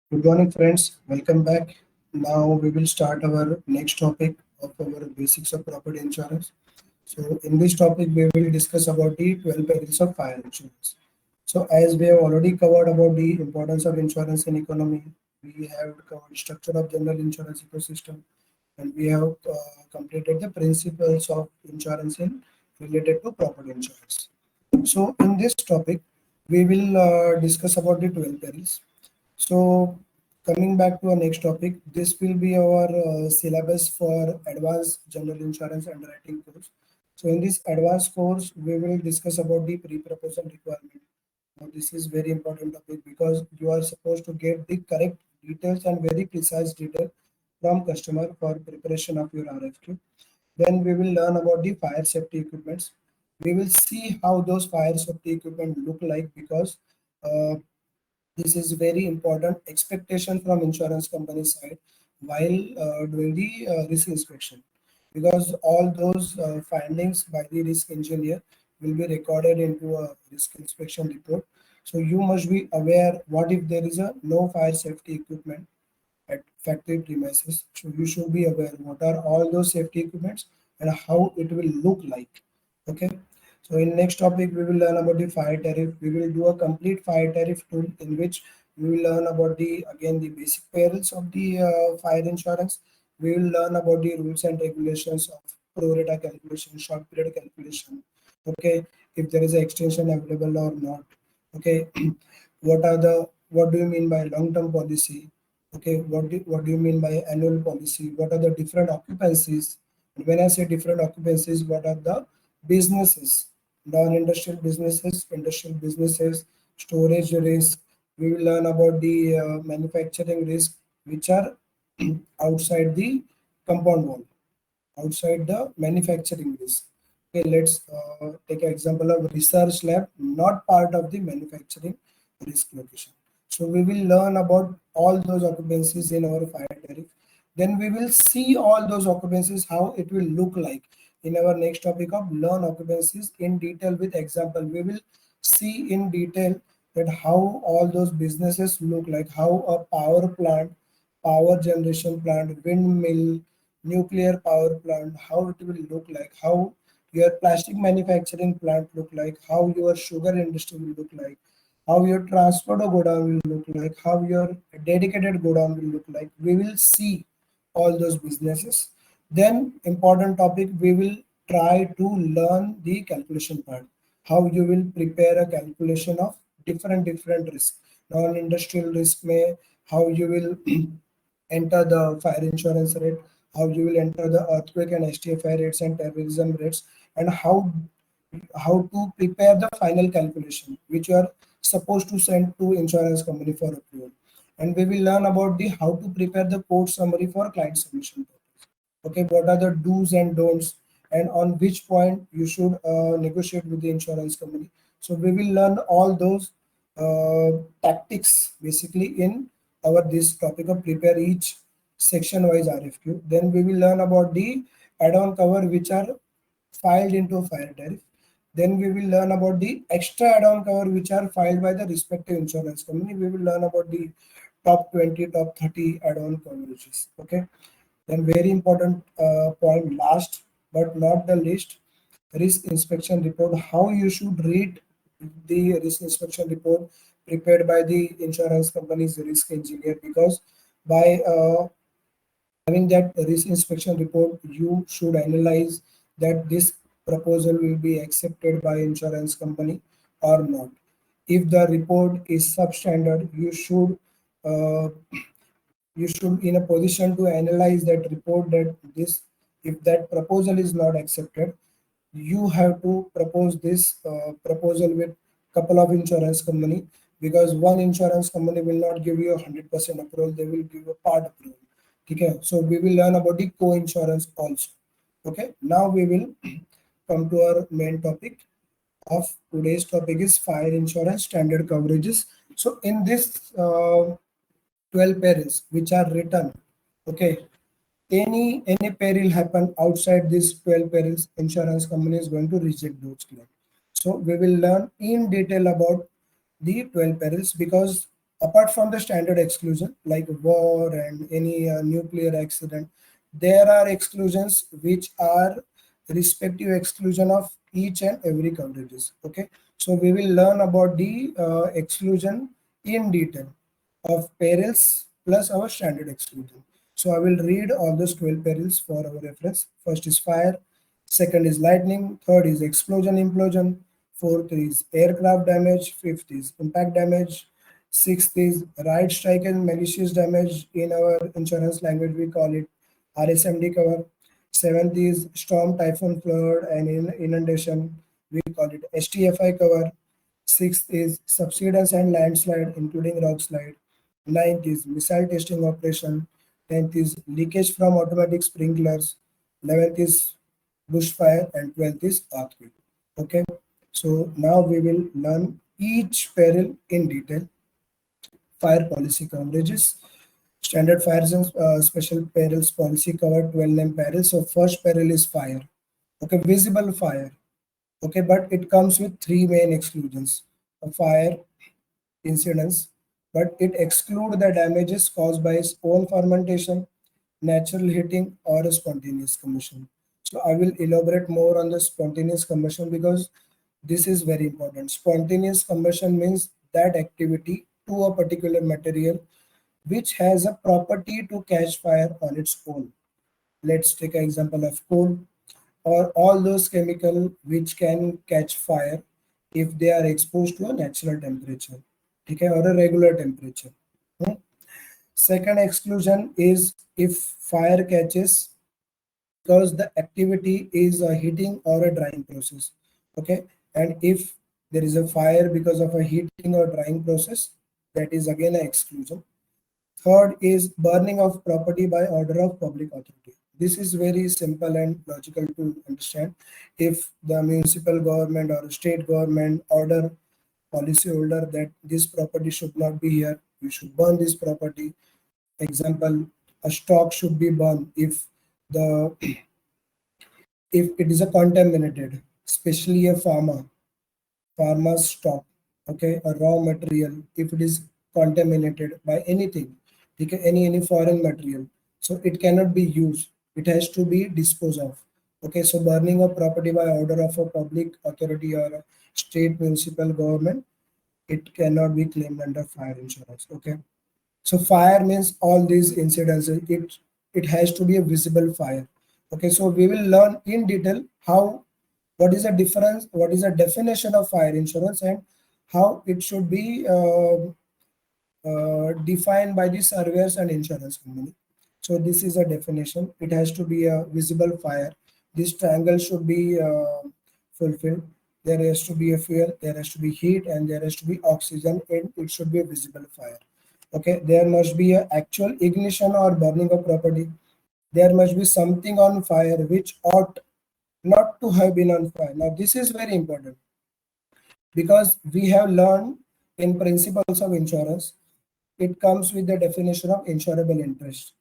Good morning, friends. Welcome back. Now we will start our next topic of our basics of property insurance. So in this topic, we will discuss about the 12 perils of fire insurance. So as we have already covered about the importance of insurance in economy, we have covered structure of general insurance ecosystem, and we have completed the principles of insurance in related to property insurance. So in this topic, we will discuss about the 12 perils. So coming back to our next topic, this will be our syllabus for advanced general insurance underwriting course. So in this advanced course, we will discuss about the pre-proposal requirement. Now this is very important topic because you are supposed to get the correct details and very precise detail from customer for preparation of your RFQ. Then we will learn about the fire safety equipments. We will see how those fire safety equipment look like because this is very important expectation from insurance company side while doing the risk inspection, because all those findings by the risk engineer will be recorded into a risk inspection report. So you must be aware what if there is a no fire safety equipment at factory premises. So you should be aware what are all those safety equipments and how it will look like. Okay. So in next topic, we will learn about the fire tariff. We will do a complete fire tariff tool in which we will learn about the again the basic perils of the fire insurance. We will learn about the rules and regulations of pro rata calculation, short period calculation. Okay, if there is an extension available or not. Okay, what do you mean by long term policy? Okay, what do you mean by annual policy? What are the different occupancies? And when I say different occupancies, what are the businesses? Non-industrial businesses, industrial businesses, storage risk. We will learn about the manufacturing risk, which are outside the compound wall, outside the manufacturing risk. Okay, let's take an example of research lab, not part of the manufacturing risk location. So we will learn about all those occupancies in our fire tariff. Then we will see all those occupancies, how it will look like in our next topic of learn occupancies in detail with example. We will see in detail that how all those businesses look like, how a power plant, power generation plant, windmill, nuclear power plant, how it will look like, how your plastic manufacturing plant look like, how your sugar industry will look like, how your transport godown will look like, how your dedicated godown will look like. We will see all those businesses. Then important topic, we will try to learn the calculation part, how you will prepare a calculation of different risks, non-industrial risk may, how you will enter the fire insurance rate, how you will enter the earthquake and STFI rates and terrorism rates, and how to prepare the final calculation which you are supposed to send to insurance company for approval. And we will learn about the how to prepare the quote summary for client submission. Okay, what are the do's and don'ts, and on which point you should negotiate with the insurance company. So we will learn all those tactics basically in our this topic of prepare each section wise RFQ. Then we will learn about the add-on cover which are filed into a fire tariff. Then we will learn about the extra add-on cover which are filed by the respective insurance company. We will learn about the top 20, top 30 add-on coverages. Okay. Then very important point last but not the least, risk inspection report. How you should read the risk inspection report prepared by the insurance company's risk engineer, because by having that risk inspection report, you should analyze that this proposal will be accepted by insurance company or not. If the report is substandard, you should in a position to analyze that report that this, if that proposal is not accepted, you have to propose this proposal with couple of insurance company, because one insurance company will not give you 100% approval, they will give a part approval. Okay, so we will learn about the co-insurance also. Okay, now we will come to our main topic of today's topic is fire insurance standard coverages. So in this 12 perils which are written, okay, any peril happen outside these 12 perils, insurance company is going to reject those claims. So we will learn in detail about the 12 perils, because Apart from the standard exclusion like war and any nuclear accident, there are exclusions which are respective exclusion of each and every coverages. Okay, so we will learn about the exclusion in detail of perils plus our standard exclusion. So I will read all those 12 perils for our reference. First is fire, second is lightning, third is explosion implosion, fourth is aircraft damage, fifth is impact damage, sixth is riot strike and malicious damage. In our insurance language we call it RSMD cover. Seventh is storm, typhoon, flood and inundation, we call it STFI cover. Sixth is subsidence and landslide including rock slide. Ninth is missile testing operation. 10th is leakage from automatic sprinklers. 11th is bushfire and 12th is earthquake. Okay, so now we will learn each peril in detail. Fire policy coverages. Standard fires and special perils policy cover 12 named perils. So first peril is fire. Okay, visible fire. Okay, but it comes with three main exclusions. A fire incidents, but it excludes the damages caused by its own fermentation, natural heating, or a spontaneous combustion. So I will elaborate more on the spontaneous combustion because this is very important. Spontaneous combustion means that activity to a particular material which has a property to catch fire on its own. Let's take an example of coal or all those chemicals which can catch fire if they are exposed to a natural temperature, okay, or a regular temperature. Second exclusion is if fire catches because the activity is a heating or a drying process. Okay, and if there is a fire because of a heating or drying process, that is again an exclusion. Third is burning of property by order of public authority. This is very simple and logical to understand. If the municipal government or state government order policyholder that this property should not be here, you should burn this property. Example, a stock should be burned if the if it is a contaminated, especially a farmer's stock, okay, a raw material, if it is contaminated by anything, okay, any foreign material, so it cannot be used, it has to be disposed of. Okay, so burning of property by order of a public authority or a state municipal government, it cannot be claimed under fire insurance. Okay, so fire means all these incidents, it has to be a visible fire. Okay, so we will learn in detail how, what is the difference, what is the definition of fire insurance and how it should be defined by the surveyors and insurance company. So this is a definition. It has to be a visible fire. This triangle should be fulfilled. There has to be a fuel, there has to be heat, and there has to be oxygen, and it should be a visible fire. Okay, there must be an actual ignition or burning of property. There must be something on fire which ought not to have been on fire. Now this is very important because we have learned in principles of insurance, it comes with the definition of insurable interest.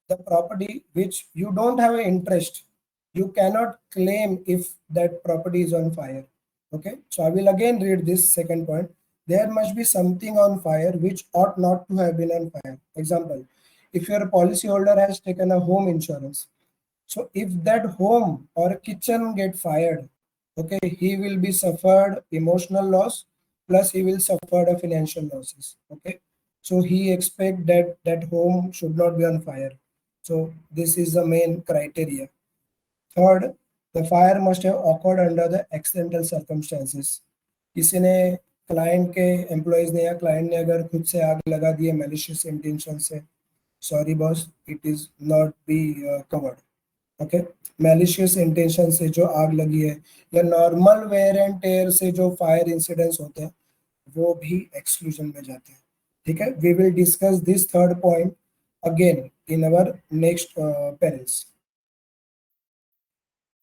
The property which you don't have an interest, you cannot claim if that property is on fire. Okay, so I will again read this second point. There must be something on fire which ought not to have been on fire. Example, if your policyholder has taken a home insurance, so if that home or kitchen get fired, okay, he will be suffered emotional loss plus he will suffer the financial losses. Okay, so he expect that that home should not be on fire. So this is the main criteria. Third, the fire must have occurred under the accidental circumstances. किसी ने client के employees ने या client ने अगर खुद से आग लगा दी है malicious intention से, sorry boss, it is not be covered. Okay, malicious intention से जो आग लगी है या नॉर्मल वेयर एंड टेयर से जो फायर इंसिडेंट्स होते हैं वो भी एक्सक्लूजन में जाते हैं. ठीक है, we will discuss this third point again in our next perils.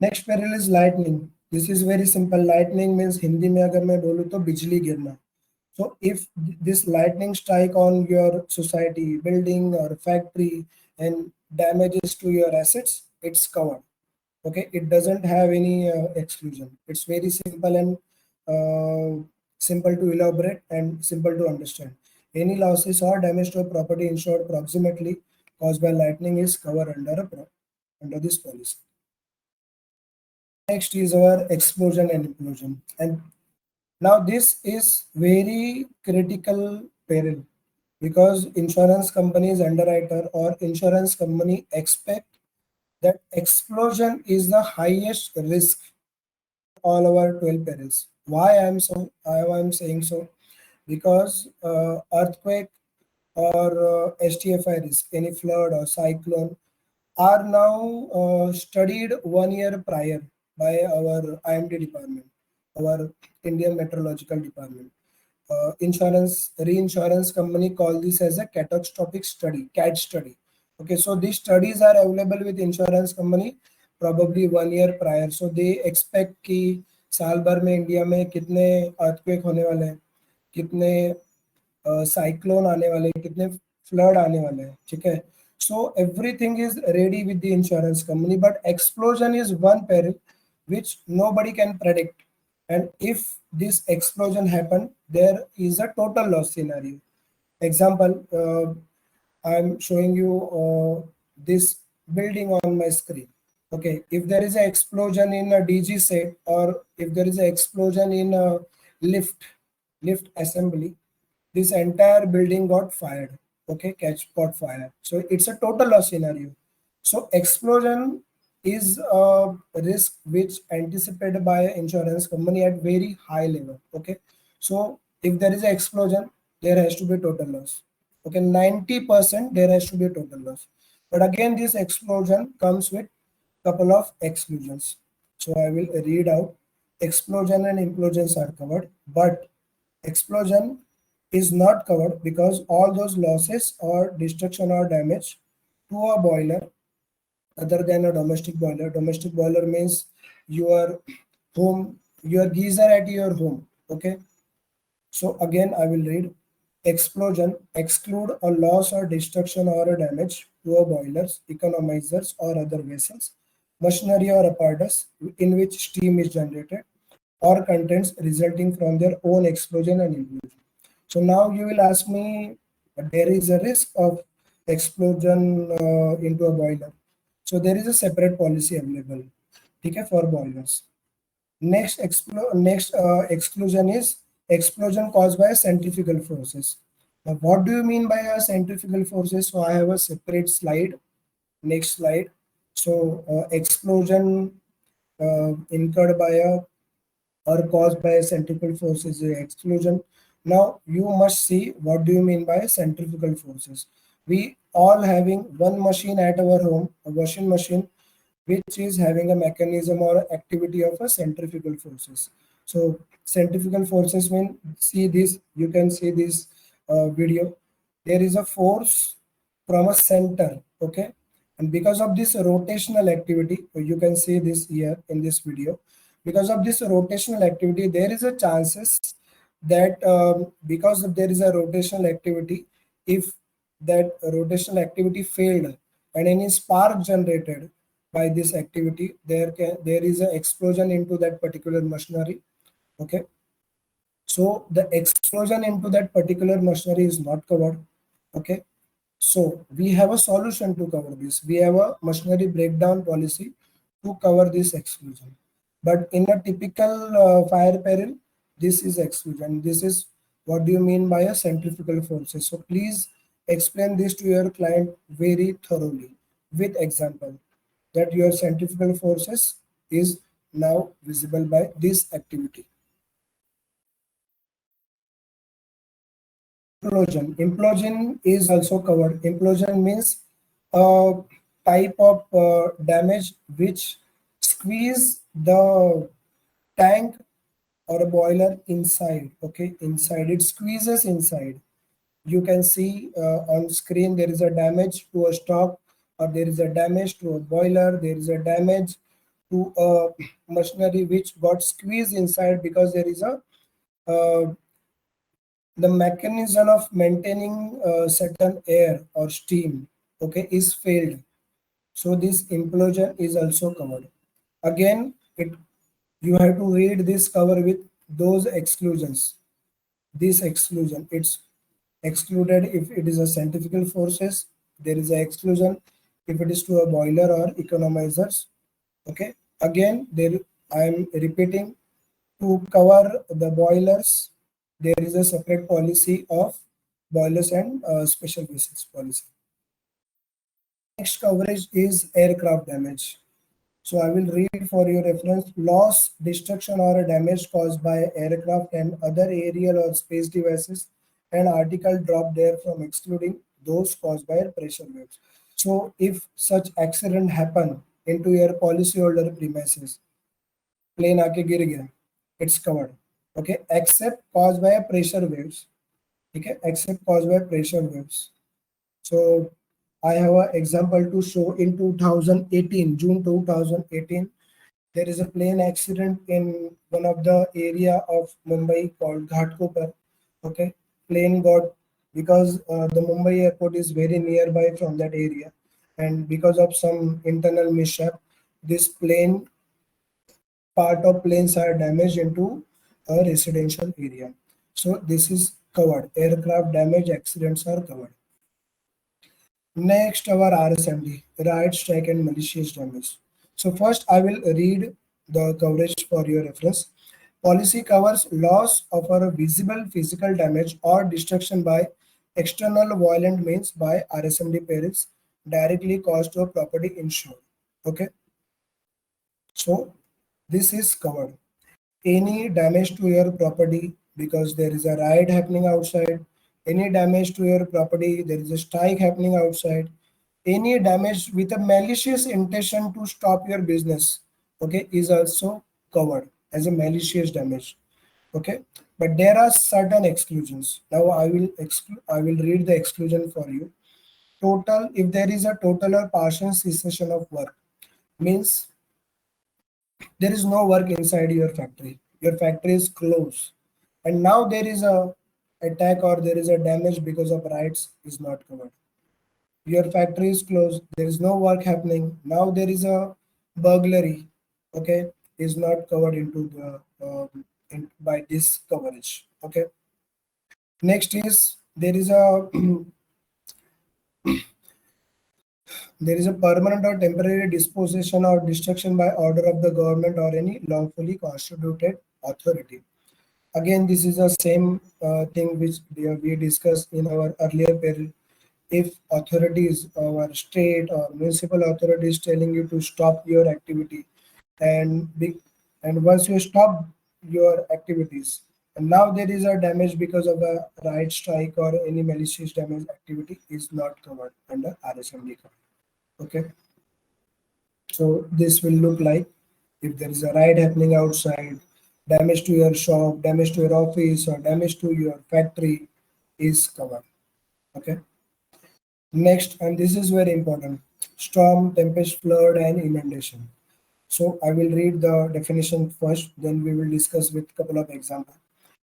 Next peril is lightning. This is very simple. Lightning means Hindi में अगर मैं बोलूँ तो बिजली गिरना. So if this lightning strike on your society, building or factory and damages to your assets, it's covered. Okay, it doesn't have any exclusion. It's very simple and simple to elaborate and simple to understand. Any losses or damage to a property insured approximately caused by lightning is covered under this policy. Next is our explosion and implosion. And now this is very critical peril because insurance companies, underwriter or insurance company expect that explosion is the highest risk all our 12 perils. Why I'm saying so? Because earthquake or STFI risk, any flood or cyclone are now studied 1 year prior by our IMD department, our Indian Meteorological Department. Reinsurance company call this as a catastrophic study, CAT study. Okay, so these studies are available with insurance company probably 1 year prior. So they expect कि साल भर में India में कितने earthquake होने वाले हैं, कितने साइक्लोन आने वाले हैं, कितने फ्लड आने वाले हैं, ठीक है. So everything is ready with the insurance company, but explosion is one peril which nobody can predict. And if this explosion happened, there is a total loss scenario. Example, I'm showing you this building on my screen. Okay, if there is an explosion in a DG set or if there is an explosion in a lift assembly, this entire building got fired. Okay, got fire. So it's a total loss scenario. So explosion is a risk which anticipated by an insurance company at very high level. Okay, so if there is an explosion, there has to be total loss. Okay, 90% there has to be a total loss. But again, this explosion comes with couple of exclusions. So I will read out. Explosion and implosions are covered, but explosion is not covered because all those losses or destruction or damage to a boiler other than a domestic boiler. Domestic boiler means your home, your geyser at your home. Okay. So again, I will read. Explosion exclude a loss or destruction or a damage to a boilers, economizers or other vessels, machinery or apparatus in which steam is generated or contents resulting from their own explosion and implosion. So now you will ask me, there is a risk of explosion into a boiler. So there is a separate policy available, okay, for boilers. Next exclusion is explosion caused by centrifugal forces. Now, what do you mean by a centrifugal forces? So I have a separate slide. Next slide. So explosion incurred by a or caused by centrifugal forces is explosion. Now you must see what do you mean by centrifugal forces. We all having one machine at our home, a washing machine, which is having a mechanism or activity of a centrifugal forces. So centrifugal forces mean, see this, you can see this video. There is a force from a center, okay, and because of this rotational activity, you can see this here in this video. Because of this rotational activity, there is a chances that because there is a rotational activity, if that rotational activity failed and any spark generated by this activity, there is an explosion into that particular machinery. Okay, so the explosion into that particular machinery is not covered. Okay, so we have a solution to cover this. We have a machinery breakdown policy to cover this exclusion. But in a typical fire peril, this is exclusion. This is what do you mean by a centrifugal forces. So please explain this to your client very thoroughly with example that your centrifugal forces is now visible by this activity. Implosion is also covered. Implosion means a type of damage which squeeze the tank or a boiler inside. Okay, inside it squeezes inside. You can see on screen there is a damage to a stock, or there is a damage to a boiler, there is a damage to a machinery which got squeezed inside because there is a the mechanism of maintaining certain air or steam, okay, is failed. So this implosion is also covered. Again, you have to read this cover with those exclusions. This exclusion, it's excluded if it is a centrifugal forces. There is an exclusion if it is to a boiler or economizers. Okay, again there I am repeating, to cover the boilers there is a separate policy of boilers and special vessels policy. Next coverage is aircraft damage. So I will read for your reference: loss, destruction or damage caused by aircraft and other aerial or space devices, and article dropped there from, excluding those caused by pressure waves. So if such accident happen into your policyholder premises, plane आके गिर गया, it's covered. Okay, except caused by pressure waves. Okay, except caused by pressure waves. So I have an example to show. In 2018, June 2018, there is a plane accident in one of the area of Mumbai called Ghatkopar. Okay, plane got, because the Mumbai airport is very nearby from that area, and because of some internal mishap, this plane, part of planes are damaged into a residential area. So this is covered. Aircraft damage accidents are covered. Next, our RSMD, Riot Strike and Malicious damage. So first I will read the coverage for your reference. Policy covers loss of a visible physical damage or destruction by external violent means by RSMD perils directly caused to a property insured. Okay, so this is covered. Any damage to your property because there is a riot happening outside, any damage to your property, there is a strike happening outside, any damage with a malicious intention to stop your business, okay, is also covered as a malicious damage. Okay, but there are certain exclusions. Now I will read the exclusion for you. Total, if there is a total or partial cessation of work, means there is no work inside your factory, your factory is closed, and now there is a attack or there is a damage because of riots, is not covered. Your factory is closed, there is no work happening, now there is a burglary, okay, is not covered into the by this coverage. Okay, next is there is a there is a permanent or temporary disposition or destruction by order of the government or any lawfully constituted authority. Again, this is the same thing which we discussed in our earlier period. If authorities, our state or municipal authorities telling you to stop your activity, and once you stop your activities, and now there is a damage because of a riot strike or any malicious damage activity, is not covered under RSMD code. Okay, so this will look like, if there is a riot happening outside, damage to your shop, damage to your office, or damage to your factory is covered. Okay, next, and this is very important: storm, tempest, flood and inundation. So I will read the definition first, then we will discuss with couple of examples.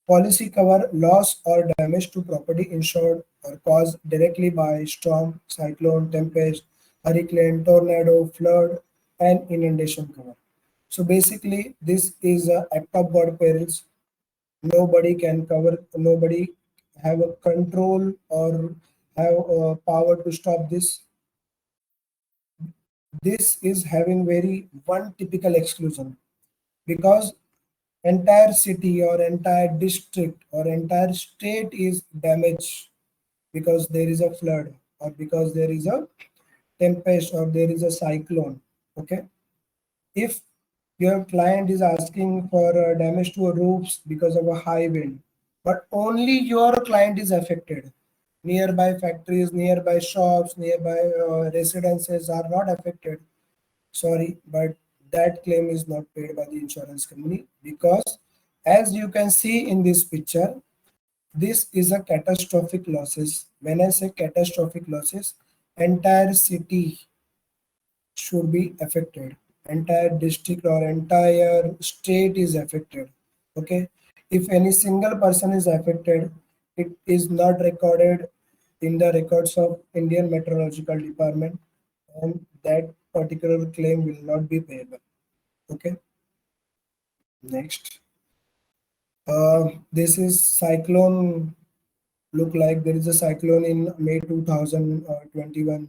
Policy cover loss or damage to property insured or caused directly by storm, cyclone, tempest, hurricane, tornado, flood, and inundation cover. So basically, this is a act of God perils. Nobody can cover. Nobody have a control or have a power to stop this. This is having very one typical exclusion, because entire city or entire district or entire state is damaged because there is a flood or because there is a tempest or there is a cyclone. Okay, if your client is asking for damage to a roofs because of a high wind, but only your client is affected, nearby factories, nearby shops, nearby residences are not affected, sorry, but that claim is not paid by the insurance company, because as you can see in this picture, this is a catastrophic losses. When I say catastrophic losses, entire city should be affected, entire district or entire state is affected. Okay, if any single person is affected, it is not recorded in the records of Indian Meteorological Department, and that particular claim will not be payable. Okay, next, this is cyclone look like. There is a cyclone in May 2021,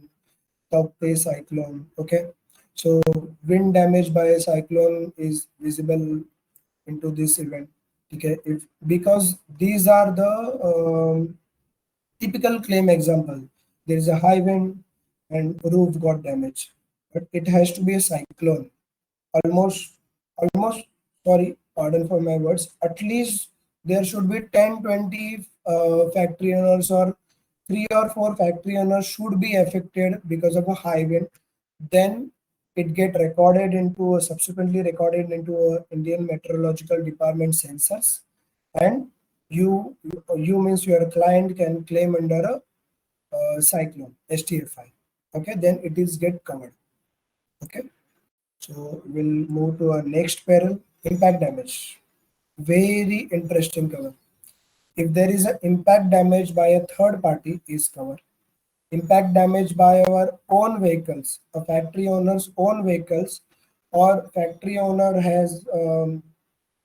Tauktae cyclone. Okay, so wind damage by a cyclone is visible into this event. Okay, if because these are the typical claim example. There is a high wind and roof got damaged, but it has to be a cyclone. Almost, almost. Sorry, pardon for my words. At least there should be 10, 20 factory owners or 3 or 4 factory owners should be affected because of a high wind. Then it get recorded into subsequently recorded into a Indian Meteorological Department sensors, and you means your client can claim under a cyclone STFI. Okay, then it is get covered. Okay, so we'll move to our next peril, impact damage. Very interesting cover. If there is an impact damage by a third party is covered. Impact damage by our own vehicles, a factory owner's own vehicles, or factory owner has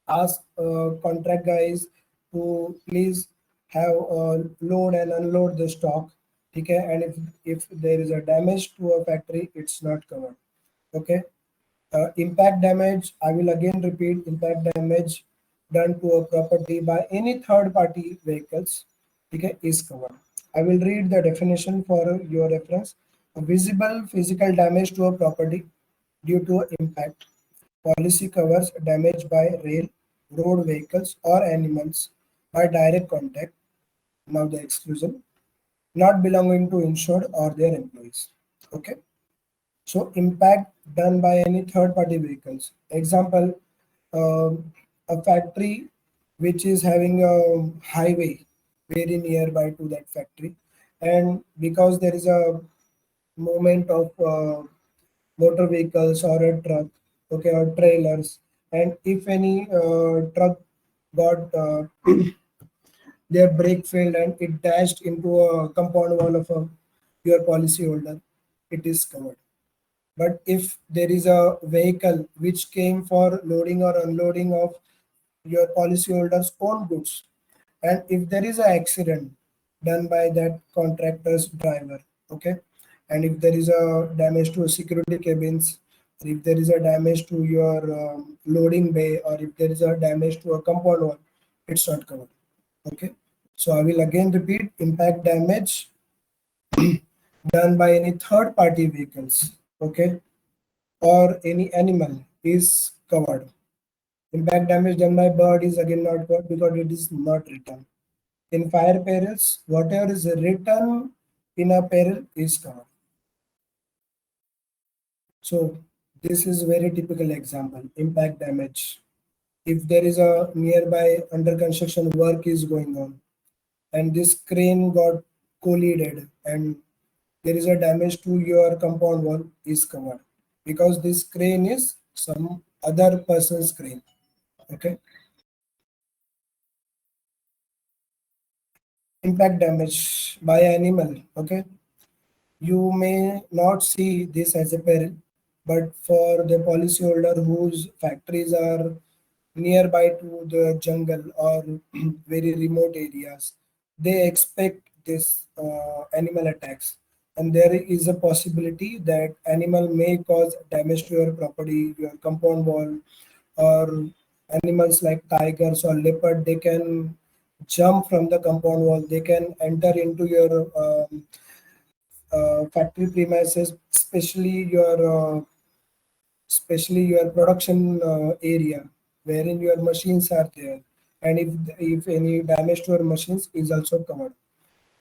asked contract guys to please have load and unload the stock. Okay, and if there is a damage to a factory, it's not covered. Okay, impact damage, I will again repeat, impact damage done to a property by any third party vehicles, okay, is covered. I will read the definition for your reference. A visible physical damage to a property due to impact. Policy covers damage by rail, road vehicles or animals by direct contact. Now the exclusion, not belonging to insured or their employees. Okay. So impact done by any third party vehicles. Example, a factory which is having a highway very nearby to that factory, and because there is a movement of motor vehicles or a truck, okay, or trailers, and if any truck got their brake failed and it dashed into a compound wall of your policy holder, it is covered. But if there is a vehicle which came for loading or unloading of your policyholder's own goods, and if there is an accident done by that contractor's driver, okay, and if there is a damage to security cabins, or if there is a damage to your loading bay, or if there is a damage to a compound wall, it's not covered. Okay, so I will again repeat, impact damage done by any third party vehicles, okay, or any animal is covered. Impact damage done by bird is again not covered because it is not written. In fire perils, whatever is written in a peril is covered. So this is very typical example, impact damage. If there is a nearby under construction work is going on and this crane got collided and there is a damage to your compound wall is covered because this crane is some other person's crane. Okay. Impact damage by animal. Okay. You may not see this as a peril, but for the policyholder whose factories are nearby to the jungle or very remote areas, they expect this animal attacks, and there is a possibility that animal may cause damage to your property, your compound wall, or animals like tigers or leopard. They can jump from the compound wall. They can enter into your factory premises, especially your production area wherein your machines are there, and if any damage to your machines is also covered.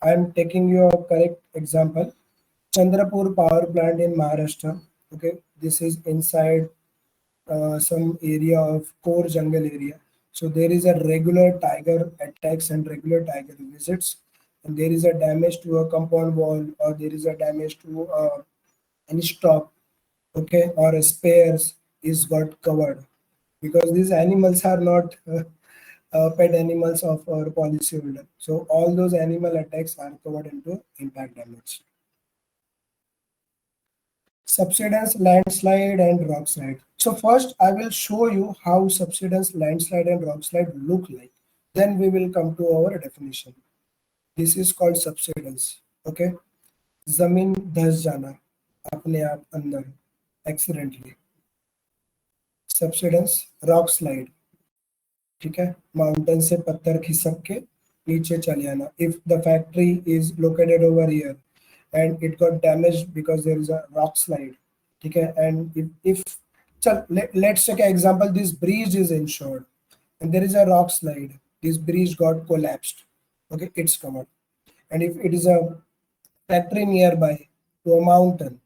I am taking your correct example, Chandrapur power plant in Maharashtra. Okay, this is inside some area of core jungle area. So there is a regular tiger attacks and regular tiger visits, and there is a damage to a compound wall or there is a damage to any stock, okay, or a spares is got covered because these animals are not pet animals of our policyholder. So all those animal attacks are covered into impact damage. Subsidence, landslide, and rock slide. So first I will show you how subsidence, landslide, and rock slide look like. Then we will come to our definition. This is called subsidence. Okay, जमीन धस जाना अपने आप अंदर accidentally. Subsidence, rock slide. ठीक है, mountain से पत्थर खिसक के नीचे चले आना. If the factory is located over here and it got damaged because there is a rock slide, ठीक है, and if let's take an example, this bridge is insured and there is a rock slide, this bridge got collapsed, okay, it's covered. And if it is a factory nearby to a mountain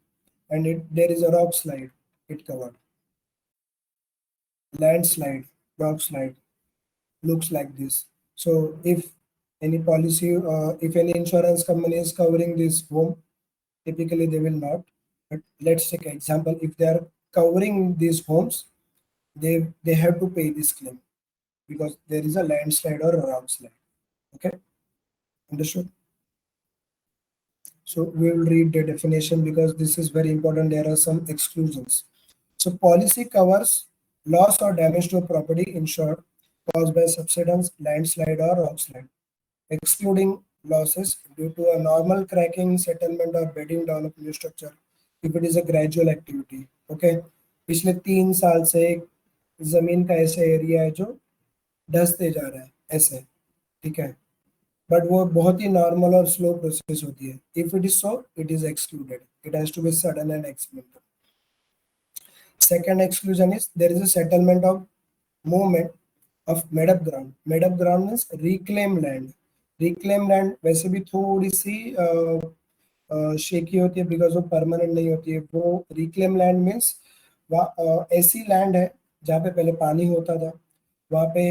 and there is a rock slide, it covered. Landslide, rock slide looks like this. So if any policy, if any insurance company is covering this home, typically they will not. But let's take an example. If they are covering these homes, they have to pay this claim because there is a landslide or a rock slide. Okay, understood? So we will read the definition because this is very important. There are some exclusions. So policy covers loss or damage to a property insured caused by subsidence, landslide or rock slide, excluding losses due to a normal cracking, settlement or bedding down of new structure if it is a gradual activity. Okay, पिछले 3 साल से एक जमीन का ऐसा area है जो धंसते जा रहा है ऐसे, ठीक है, बट वो बहुत ही नॉर्मल और स्लो प्रोसेस होती है. If it is so, it is excluded. It has to be sudden and accidental. Second exclusion is there is a settlement of movement of made up ground. Made up ground means reclaim land. Reclaim land वैसे भी थोड़ी सी shaky होती है because वो permanent नहीं होती है. वो रिक्लेम लैंड मीन्स ऐसी लैंड है जहाँ पे पहले पानी होता था, वहाँ पे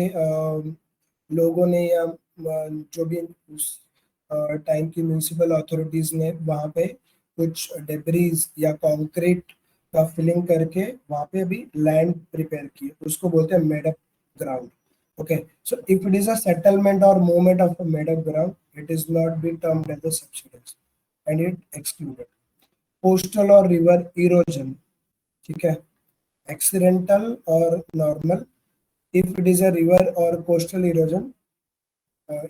लोगों ने या जो भी उस टाइम की म्यूनिसिपल अथॉरिटीज ने वहाँ पे कुछ डेब्रीज या कंक्रीट का फिलिंग करके वहाँ पे अभी लैंड प्रिपेयर की, उसको बोलते हैं made up ground. Okay, so if it is a settlement or movement of a made up ground, it is not be termed as a subsidence and it excluded. Coastal or river erosion, ठीक है, accidental or normal. If it is a river or coastal erosion,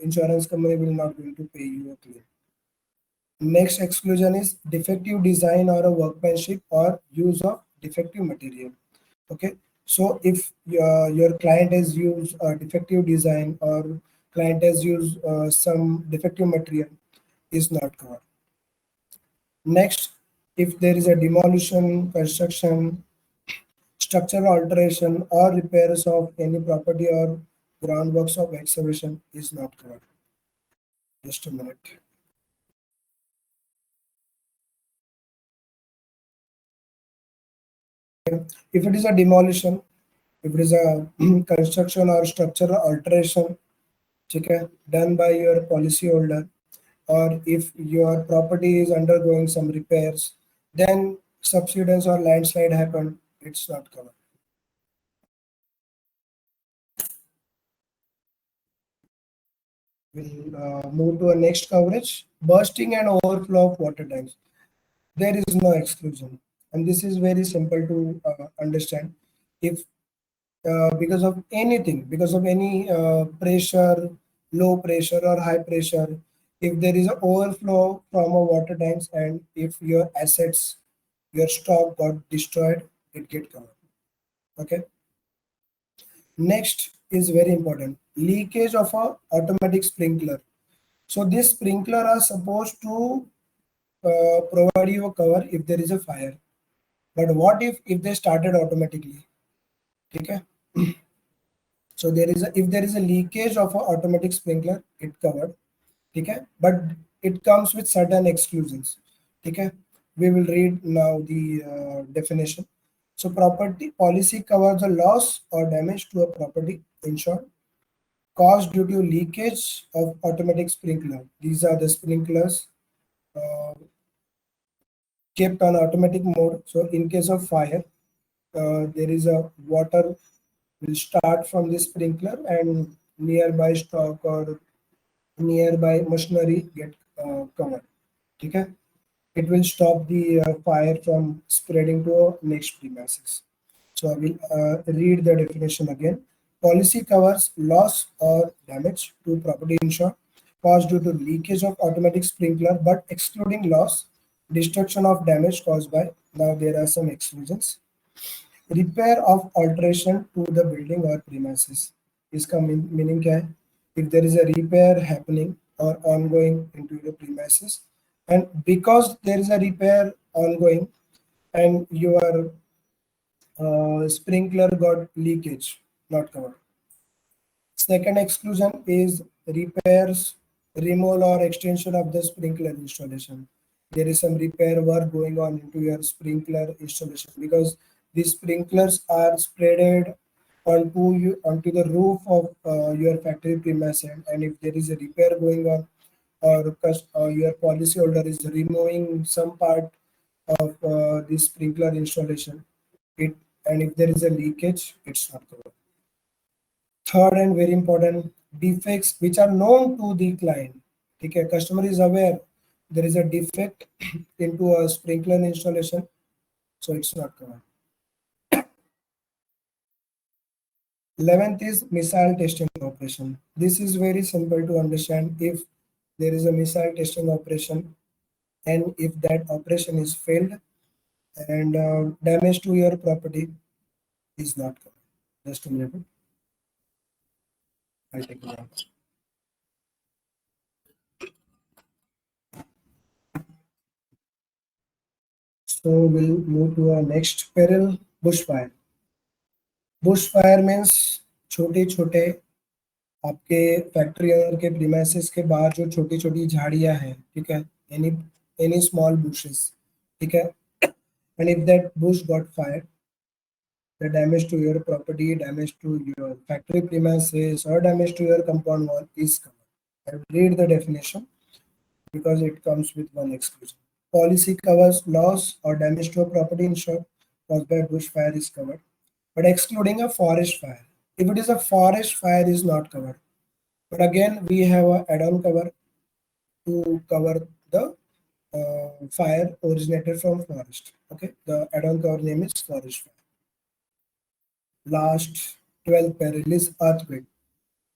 insurance company will not going to pay you a claim. Next exclusion is defective design or a workmanship or use of defective material. Okay, so if your client has used a defective design or client has used some defective material, is not covered. Next, if there is a demolition, construction, structural alteration or repairs of any property or groundworks of excavation, is not covered. Just a minute. If it is a demolition, if it is a construction or structural alteration, ठीक है, done by your policy holder, or if your property is undergoing some repairs, then subsidence or landslide happened, it's not covered. We'll move to a next coverage. Bursting and overflow of water tanks. There is no exclusion, and this is very simple to understand. If because of anything, because of any pressure, low pressure or high pressure, if there is an overflow from a water tanks and if your assets, your stock got destroyed, it get covered. Okay. Next is very important, leakage of a automatic sprinkler. So this sprinkler are supposed to provide you a cover if there is a fire, but what if they started automatically? Okay. So if there is a leakage of an automatic sprinkler, it covered. Okay, but it comes with certain exclusions. Okay, we will read now the definition. So property policy covers the loss or damage to a property insured caused due to leakage of automatic sprinkler. These are the sprinklers kept on automatic mode. So in case of fire, there is a water will start from the sprinkler and nearby stock or nearby machinery get covered. Okay, it will stop the fire from spreading to next premises. So I will read the definition again. Policy covers loss or damage to property insured caused due to leakage of automatic sprinkler, but excluding loss, destruction of damage caused by. Now there are some exclusions. Repair of alteration to the building or premises. इसका meaning क्या है? If there is a repair happening or ongoing into the premises, and because there is a repair ongoing and your sprinkler got leakage, not covered. Second exclusion is repairs, removal or extension of the sprinkler installation. There is some repair work going on into your sprinkler installation because these sprinklers are spreaded onto the roof of your factory premises, and if there is a repair going on, or your policyholder is removing some part of this sprinkler installation, and if there is a leakage, it's not covered. Third and very important, defects which are known to the client. Okay, customer is aware there is a defect into a sprinkler installation, so it's not covered. 11th is missile testing operation. This is very simple to understand. If there is a missile testing operation and if that operation is failed and damage to your property is not covered. Just a minute. I'll take it out. So we'll move to our next peril, bushfire. Bushfire means छोटे छोटे आपके factory owner के premises के बाहर जो छोटी छोटी झाड़ियां हैं, ठीक है, any small bushes, ठीक है, and if that bush got fired, the damage to your property, damage to your factory premises, or damage to your compound wall is covered. I will read the definition because it comes with one exclusion. Policy covers loss or damage to a property insured caused by bushfire is covered, but excluding a forest fire. If it is a forest fire, is not covered. But again, we have an add-on cover to cover the fire originated from forest. Okay, the add-on cover name is forest fire. Last 12th peril is earthquake.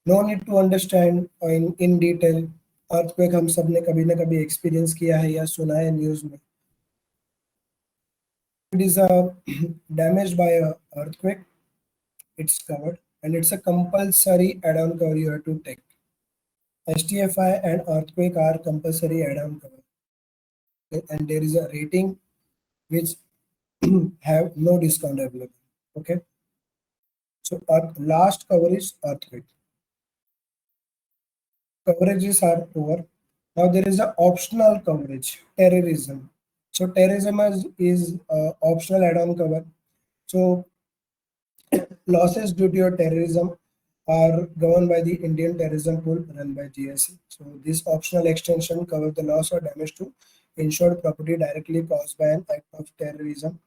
No need to understand in detail. Earthquake हम सब ने कभी ना कभी experience किया है या सुना है news में. It is a damaged by a earthquake, it's covered, and it's a compulsory add-on cover you have to take. STFI and earthquake are compulsory add-on cover, and there is a rating which have no discount available. Okay, so our last cover is earthquake. Coverages are over. Now there is an optional coverage, terrorism. So terrorism is optional add-on cover. So losses due to your terrorism are governed by the Indian Terrorism Pool run by GSE. So this optional extension covers the loss or damage to insured property directly caused by an act of terrorism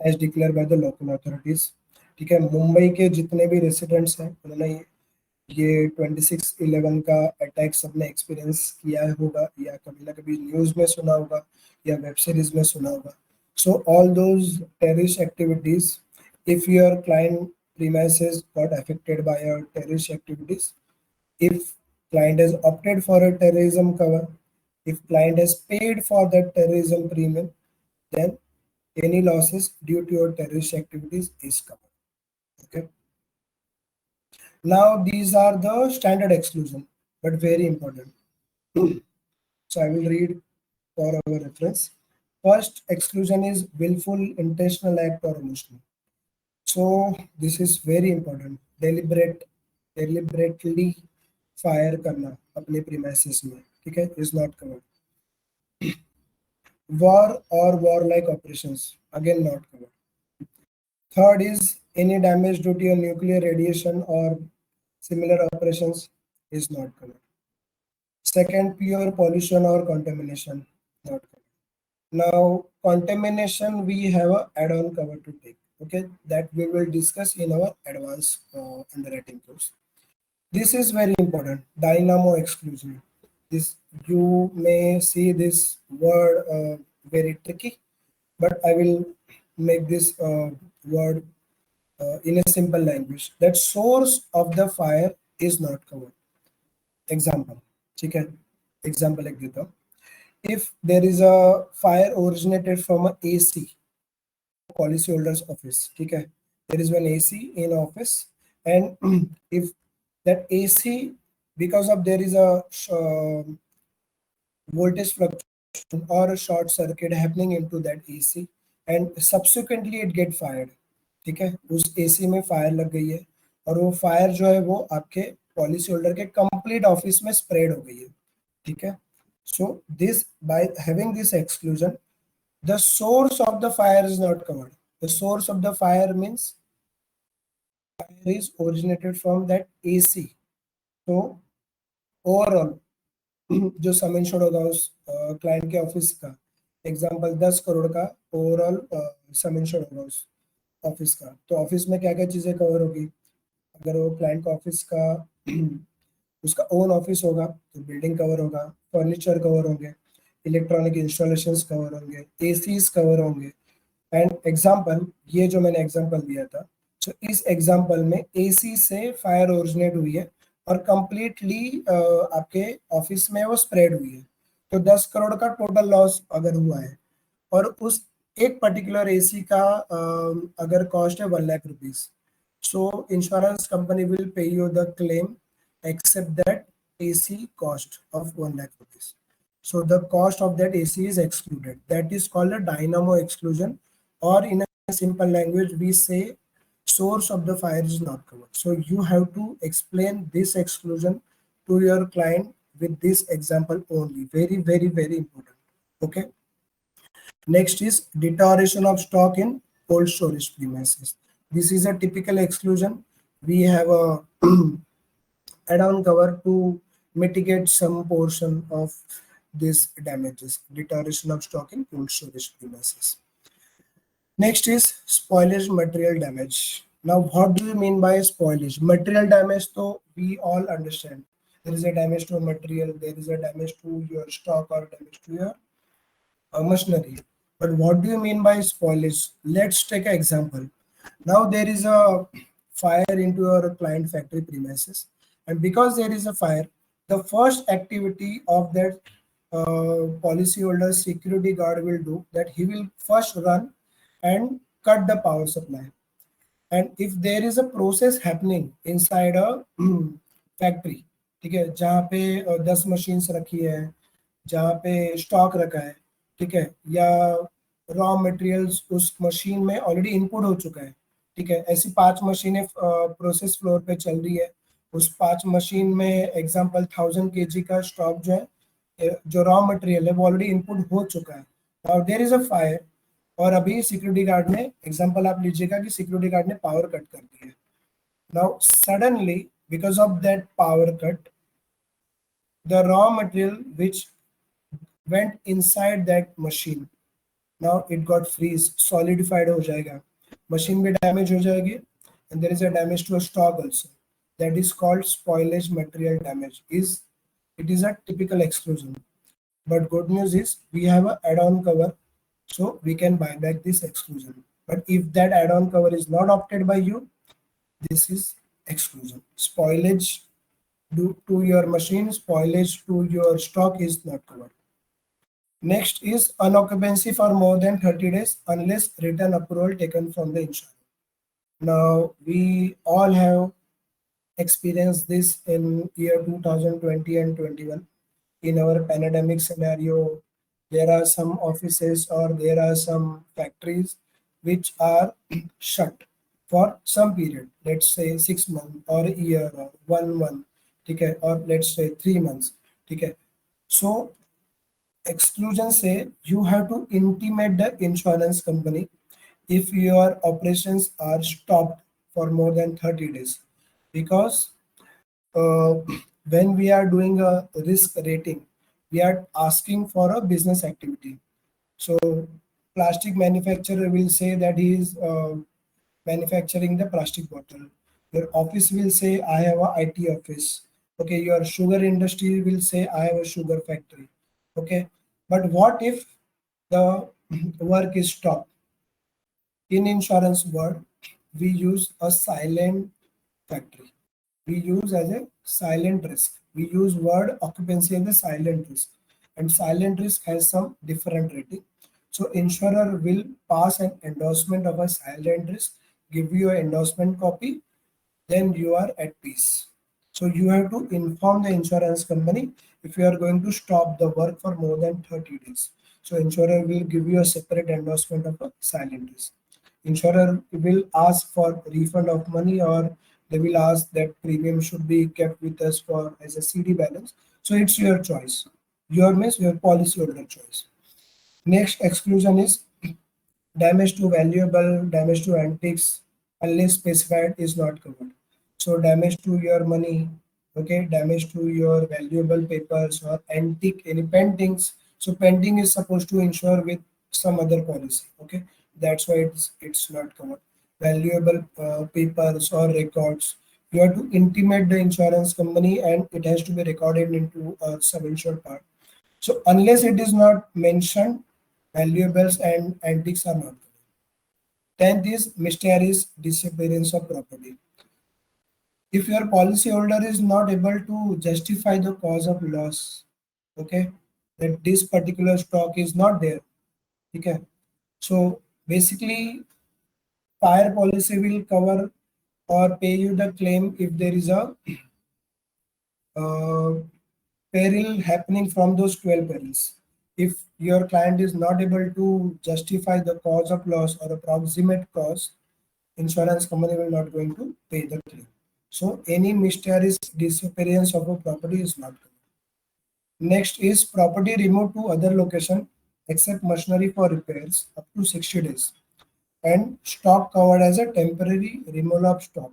as declared by the local authorities. ठीक है, मुंबई के जितने भी residents हैं उन्होंने ये 26/11 का attack सबने एक्सपीरियंस किया होगा या कभी ना कभी न्यूज़ में सुना होगा या वेब सीरीज में सुना होगा. So all those terrorist activities, if your client premises got affected by your terrorist activities, if client has opted for a terrorism cover, if client has paid for that terrorism premium, then any losses due to your terrorist activities is covered. Okay. Now these are the standard exclusion, but very important. So I will read for our reference. First exclusion is willful, intentional act or omission. So this is very important. Deliberately fire करना अपने premises में, ठीक है, is not covered. War or warlike operations, again not covered. Third is any damage due to nuclear radiation or similar operations is not covered. Second, pure pollution or contamination, not covered. Now contamination we have a add-on cover to take. Okay, that we will discuss in our advanced underwriting course. This is very important, dynamo exclusion. This you may see this word very tricky, but I will make this word in a simple language. That source of the fire is not covered. Example, ठीक है, example एक देता हूँ. If there is a fire originated from a AC policy holder's office, ठीक है, there is one AC in office, and if that AC, because of there is a voltage fluctuation or a short circuit happening into that AC, and subsequently it get fired, ठीक है, उस AC में fire लग गई है और वो fire जो है वो आपके पॉलिसी होल्डर के कंप्लीट ऑफिस में स्प्रेड हो गई है, ठीक है. So this, by having this exclusion, the source of the fire is not covered. The source of the fire means fire is originated from that AC. So overall जो सम insured होगा उस client के office का, example 10 crore का overall सम insured होगा उस office का, तो ऑफिस में क्या क्या चीजें कवर होगी. अगर वो क्लाइंट का ऑफिस का उसका ओन ऑफिस होगा तो बिल्डिंग कवर होगा, फर्नीचर कवर होंगे, इलेक्ट्रॉनिक इंस्टॉलेशंस कवर होंगे, एसीज कवर होंगे. एंड एग्जांपल, ये जो मैंने एग्जांपल दिया था, तो इस एग्जांपल में एसी से फायर ओरिजिनेट हुई है और कंप्लीटली आपके ऑफिस में वो स्प्रेड हुई है, तो 10 करोड़ का टोटल लॉस अगर हुआ है और उस एक पर्टिकुलर एसी का अगर कॉस्ट है 1 lakh rupees, so insurance company will pay you the claim except that AC cost of 1 lakh rupees. So the cost of that AC is excluded. That is called a dynamo exclusion, or in a simple language we say source of the fire is not covered. So you have to explain this exclusion to your client with this example only. Very, very, very important. Okay. Next is deterioration of stock in cold storage premises. This is a typical exclusion. We have a add-on cover to mitigate some portion of these damages, deterioration of stock in cold storage premises. Next is spoilage material damage. Now, what do you mean by spoilage? Material damage, so we all understand. There is a damage to a material, there is a damage to your stock or damage to your machinery. But what do you mean by spoilage? Let's take an example. Now there is a fire into your client factory premises, and because there is a fire, the first activity of that policyholder security guard will do that he will first run and cut the power supply. And if there is a process happening inside a factory, ठीक है, जहाँ पे 10 machines रखी है, जहाँ पे stock रखा है, ठीक है, या रॉ मटेरियल्स उस मशीन में ऑलरेडी इनपुट हो चुका है, ठीक है, ऐसी 5 मशीनें प्रोसेस फ्लोर पे चल रही है, उस 5 मशीन में एग्जांपल 1000 kg का स्टॉक जो है, जो रॉ मटेरियल है वो ऑलरेडी इनपुट हो चुका है, और देयर इज अ फायर, और अभी सिक्योरिटी गार्ड ने, एग्जांपल आप लीजिएगा कि सिक्योरिटी गार्ड ने पावर कट कर दिया है. Now suddenly because of that power cut, the raw material which went inside that machine, now it got freeze, solidified हो जाएगा, मशीन भी डैमेज हो जाएगी, and there is a damage to a stock also. That is called spoilage material damage. It is a typical exclusion. But good news is we have an add-on cover, so we can buy back this exclusion. But if that add-on cover is not opted by you, this is exclusion. Spoilage to your machine, spoilage to your stock is not covered. Next is unoccupancy for more than 30 days unless written approval taken from the insurer. Now, we all have experienced this in year 2020 and 21. In our pandemic scenario, there are some offices or there are some factories which are shut for some period, let's say 6 months or a year or 1 month, okay, or let's say 3 months, okay. So exclusion say you have to intimate the insurance company if your operations are stopped for more than 30 days, because when we are doing a risk rating, we are asking for a business activity. So plastic manufacturer will say that he is manufacturing the plastic bottle. Your office will say I have a IT office. Okay, your sugar industry will say I have a sugar factory. Okay, but what if the work is stopped? In insurance world, we use a silent factory. We use as a silent risk. we use word occupancy as a silent risk, and silent risk has some different rating. So insurer will pass an endorsement of a silent risk, give you an endorsement copy, then you are at peace. So you have to inform the insurance company if you are going to stop the work for more than 30 days. So insurer will give you a separate endorsement of a silent risk. Insurer will ask for refund of money, or they will ask that premium should be kept with us for as a CD balance. So it's your choice. Your policy holder choice. Next exclusion is damage to valuable, damage to antiques, unless specified is not covered. So damage to your money, okay, damage to your valuable papers or antique, any paintings. So painting is supposed to insure with some other policy, okay. That's why it's not covered. Valuable papers or records. You have to intimate the insurance company, and it has to be recorded into a sub-insured part. So unless it is not mentioned, valuables and antiques are not covered. 10th is mysterious disappearance of property. If your policyholder is not able to justify the cause of loss, okay, that this particular stock is not there, okay. So basically, fire policy will cover or pay you the claim if there is a uh, peril happening from those 12 perils. If your client is not able to justify the cause of loss or approximate cause, insurance company will not going to pay the claim. So any mysterious disappearance of a property is not covered. Next is property removed to other location except machinery for repairs up to 60 days, and stock covered as a temporary removal of stock.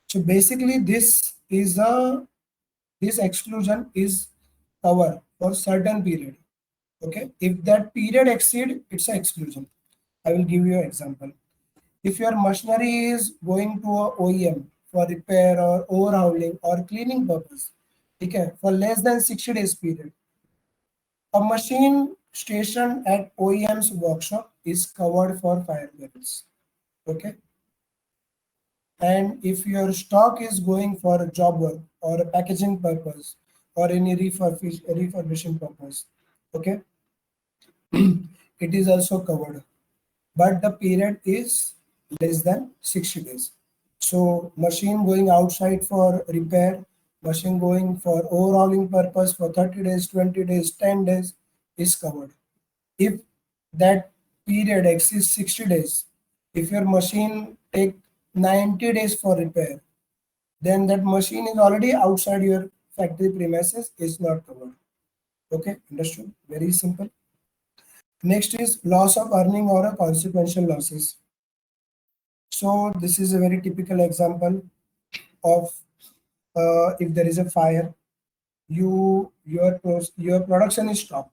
So basically this exclusion is cover for certain period. Okay, if that period exceed, it's an exclusion. I will give you an example. If your machinery is going to a OEM for repair or overhauling or cleaning purpose, okay, for less than 60 days period, a machine stationed at OEM's workshop is covered for fire perils. Okay, and if your stock is going for a job work or a packaging purpose or any refurbishing purpose, okay, it is also covered, but the period is less than 60 days. So machine going outside for repair, machine going for overhauling purpose for 30 days, 20 days, 10 days is covered. If that period exceeds 60 days, if your machine take 90 days for repair, then that machine is already outside your factory premises, is not covered. Okay, understood? Very simple. Next is loss of earning or a consequential losses. So this is a very typical example of if there is a fire, your production is stopped.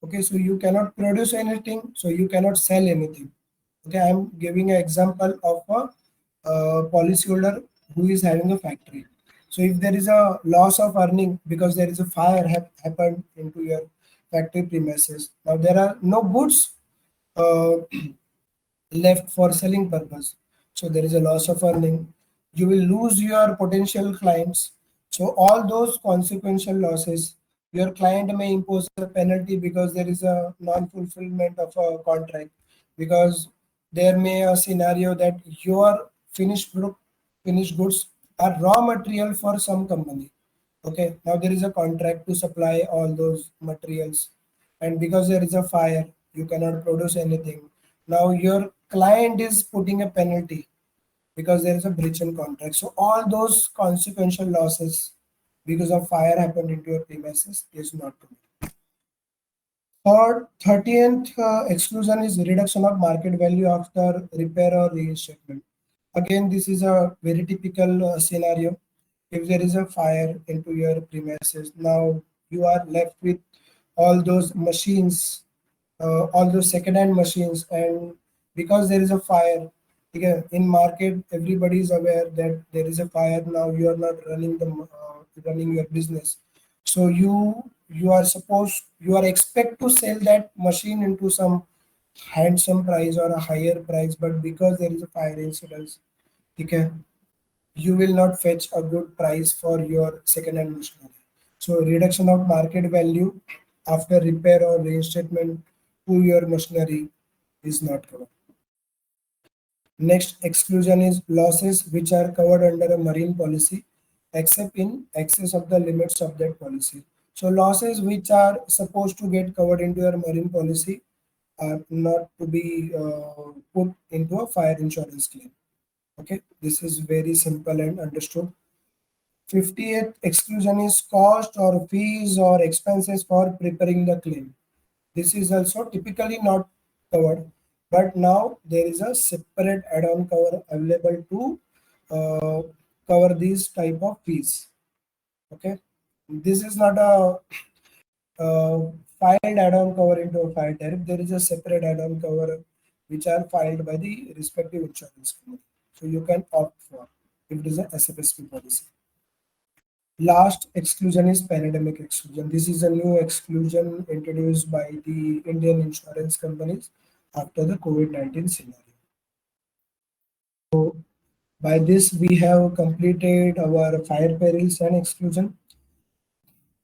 Okay, so you cannot produce anything, so you cannot sell anything. Okay, I am giving an example of a policyholder who is having a factory. So if there is a loss of earning because there is a fire happened into your factory premises, now there are no goods uh, left for selling purpose. So there is a loss of earning. You will lose your potential clients. So all those consequential losses, your client may impose a penalty because there is a non-fulfillment of a contract, because there may a scenario that your finished goods are raw material for some company. Okay, now there is a contract to supply all those materials, and because there is a fire, you cannot produce anything. Now your client is putting a penalty because there is a breach in contract. So all those consequential losses because of fire happened into your premises is not covered. Third, 30th exclusion is reduction of market value after repair or reinstatement. Again, this is a very typical scenario. If there is a fire into your premises, now you are left with all those machines, all those second-hand machines, and because there is a fire, again, in market, everybody is aware that there is a fire. Now you are not running your business, so you are expect to sell that machine into some handsome price or a higher price, but because there is a fire incident, okay, you will not fetch a good price for your second-hand machinery. So reduction of market value after repair or reinstatement to your machinery is not covered. Next exclusion is losses which are covered under a marine policy except in excess of the limits of that policy. So losses which are supposed to get covered into your marine policy are not to be put into a fire insurance claim. Okay, this is very simple and understood. 50th exclusion is cost or fees or expenses for preparing the claim. This is also typically not covered, but now there is a separate add-on cover available to cover these type of fees. Okay, this is not a filed add-on cover into a fire tariff. There is a separate add-on cover which are filed by the respective insurance company. So you can opt for if it is a SFSP policy. Last exclusion is pandemic exclusion. This is a new exclusion introduced by the Indian insurance companies after the COVID-19 scenario. So by this we have completed our fire perils and exclusion.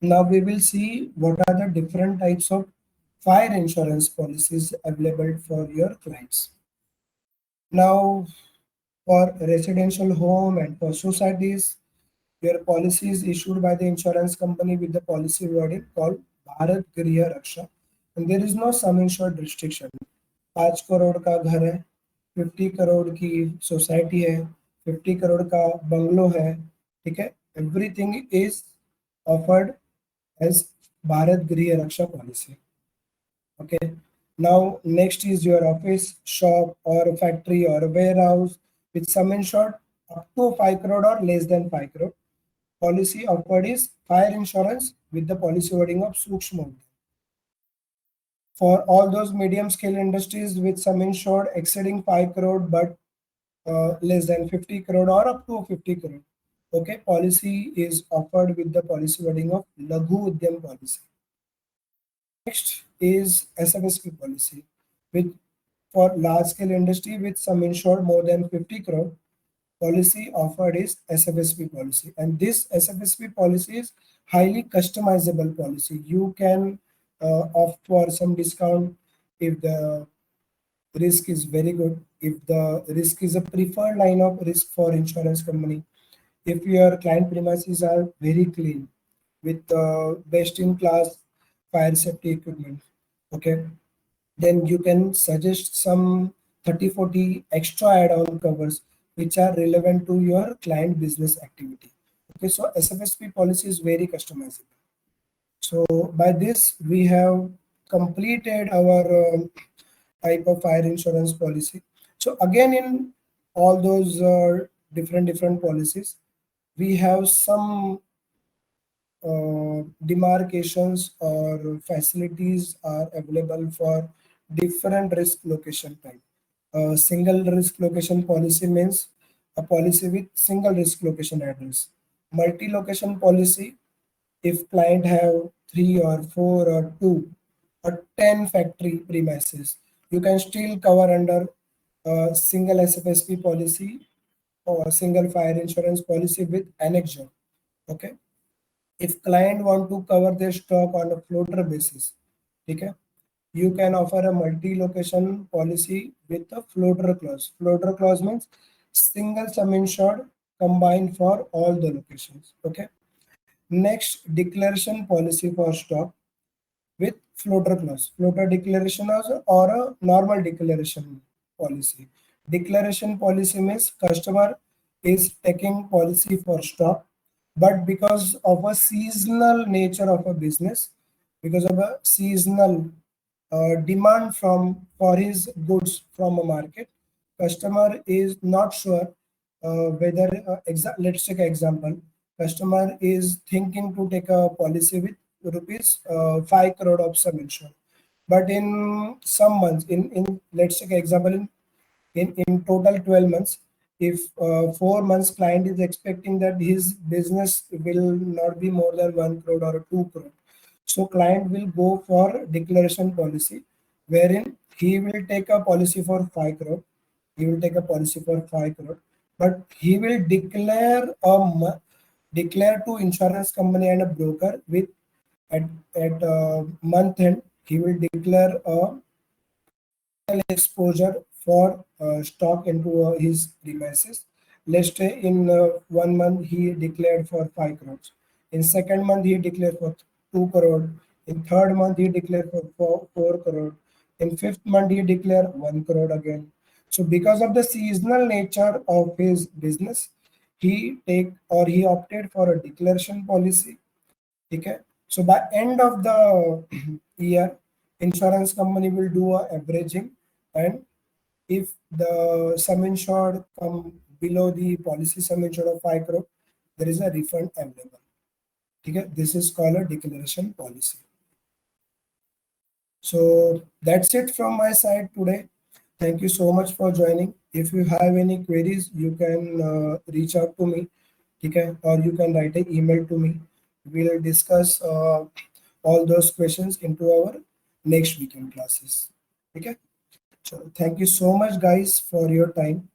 Now we will see what are the different types of fire insurance policies available for your clients. Now for residential home and for societies, your policy is issued by the insurance company with the policy wording called Bharat Griha Raksha, and there is no sum insured restriction. 5 crore का घर है, 50 करोड़ की society है, 50 करोड़ का bungalow है, ठीक है. Everything is offered as Bharat Griha Raksha policy. Okay. Now next is your office, shop or factory or warehouse with sum insured up to 5 crore or less than 5 crore. Policy offered is fire insurance with the policy wording of Sukshma. For all those medium scale industries with sum insured exceeding 5 crore but less than 50 crore or up to 50 crore. Okay, policy is offered with the policy wording of Laghu Udyam policy. Next is SFSP policy with for large scale industry with sum insured more than 50 crore. Policy offered is SFSP policy, and this SFSP policy is highly customizable policy. You can opt for some discount if the risk is very good, if the risk is a preferred line of risk for insurance company, if your client premises are very clean with best in class fire safety equipment, okay, then you can suggest some 30-40 extra add-on covers which are relevant to your client business activity. Okay, so SFSP policy is very customizable. So by this we have completed our type of fire insurance policy. So again, in all those different policies, we have some demarcations or facilities are available for different risk location type. Single risk location policy means a policy with single risk location address. Multi-location policy, if client have 3 or 4 or 2 or 10 factory premises, you can still cover under a single SFSP policy or single fire insurance policy with annex job. Okay. If client want to cover their stock on a floater basis, okay, you can offer a multi-location policy with a floater clause. Floater clause means single sum insured combined for all the locations. Okay. Next, declaration policy for stock with floater clause. Floater declaration or a normal declaration policy. Declaration policy means customer is taking policy for stock, but because of a seasonal nature of a business, because of a seasonal demand for his goods from a market, customer is not sure whether let's take an example. Customer is thinking to take a policy with rupees 5 crore of sum insurance, but in some months, in let's take an example, in total 12 months, if 4 months client is expecting that his business will not be more than 1 crore or 2 crore, so client will go for declaration policy, wherein he will take a policy for 5 crore. He will take a policy for 5 crore, but he will declare declare to insurance company and a broker with at month end. He will declare a exposure for stock into his premises. Let's say in 1 month he declared for 5 crores. In second month he declared for 2 crore. In third month he declared for 4 crore. In fifth month he declared 1 crore again. So because of the seasonal nature of his business, he opted for a declaration policy. Okay. So by end of the year, insurance company will do a averaging, and if the sum insured come below the policy sum insured of 5 crore, there is a refund available. Okay. This is called a declaration policy. So that's it from my side today. Thank you so much for joining. If you have any queries, you can reach out to me, okay, or you can write an email to me. We'll discuss all those questions into our next weekend classes. Okay. So thank you so much, guys, for your time.